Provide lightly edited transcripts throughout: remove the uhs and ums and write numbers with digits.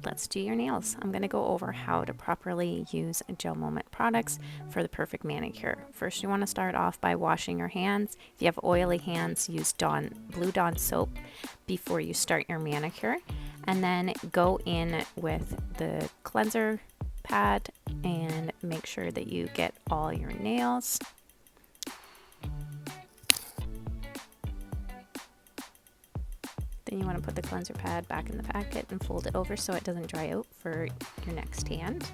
let's do your nails. I'm going to go over how to properly use GelMoment products for the perfect manicure. First, you want to start off by washing your hands. If you have oily hands, use Blue Dawn soap before you start your manicure. And then go in with the cleanser pad and make sure that you get all your nails. Then you want to put the cleanser pad back in the packet and fold it over so it doesn't dry out for your next hand.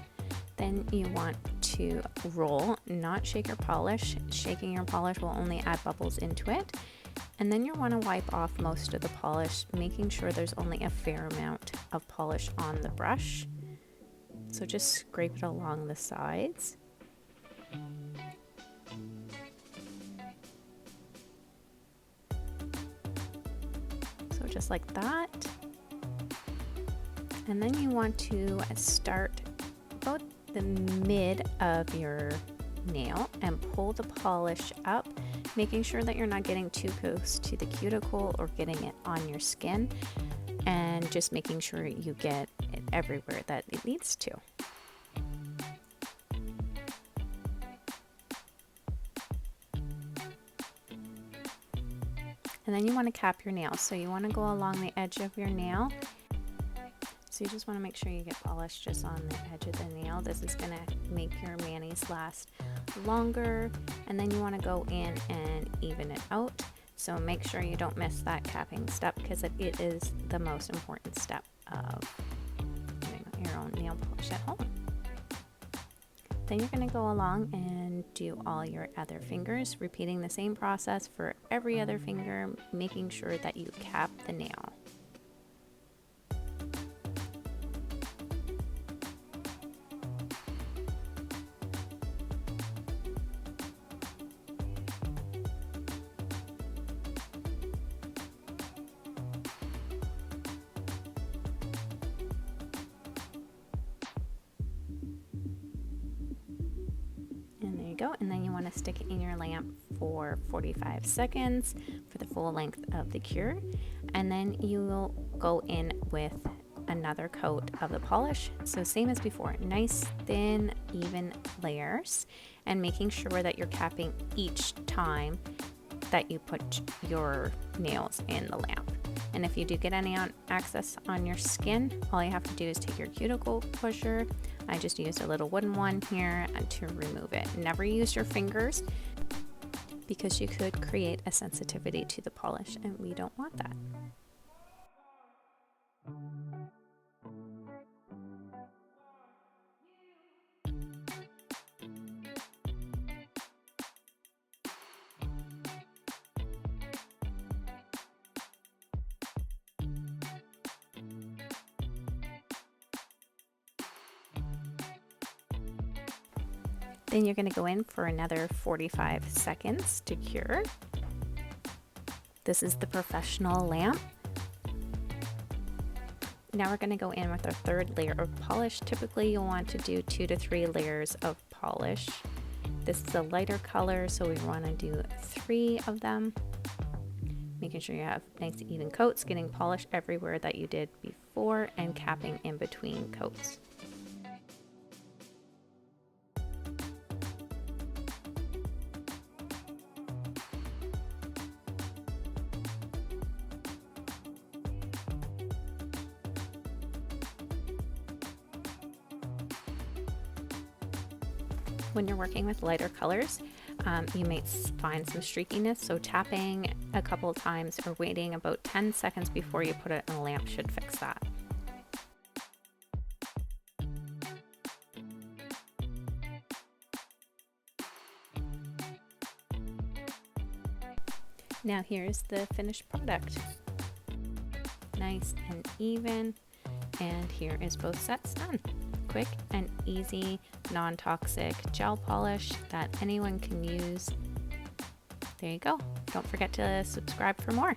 Then you want to roll, not shake or polish. Shaking your polish will only add bubbles into it. And then you want to wipe off most of the polish, making sure there's only a fair amount of polish on the brush. So just scrape it along the sides. So just like that. And then you want to start about the mid of your nail and pull the polish up, making sure that you're not getting too close to the cuticle or getting it on your skin, and just making sure you get it everywhere that it needs to. And then you want to cap your nail. So you want to go along the edge of your nail. So you just want to make sure you get polish just on the edge of the nail. This is going to make your manis last longer. And then you want to go in and even it out. So make sure you don't miss that capping step, because it is the most important step of doing your own nail polish at home. Then you're going to go along and do all your other fingers, repeating the same process for every other finger, making sure that you cap the nail. Go, and then you want to stick it in your lamp for 45 seconds for the full length of the cure, and then you will go in with another coat of the polish. So same as before, nice thin even layers, and making sure that you're capping each time that you put your nails in the lamp. And if you do get any access on your skin, all you have to do is take your cuticle pusher. I just used a little wooden one here to remove it. Never use your fingers, because you could create a sensitivity to the polish, and we don't want that. Then you're going to go in for another 45 seconds to cure. This is the professional lamp. Now we're going to go in with our third layer of polish. Typically you'll want to do 2 to 3 layers of polish. This is a lighter color, so we want to do 3 of them. Making sure you have nice even coats, getting polish everywhere that you did before, and capping in between coats. When you're working with lighter colors, you may find some streakiness, so tapping a couple of times or waiting about 10 seconds before you put it in a lamp should fix that. Now here's the finished product. Nice and even, and here is both sets done. Quick and easy, non-toxic gel polish that anyone can use. There you go. Don't forget to subscribe for more.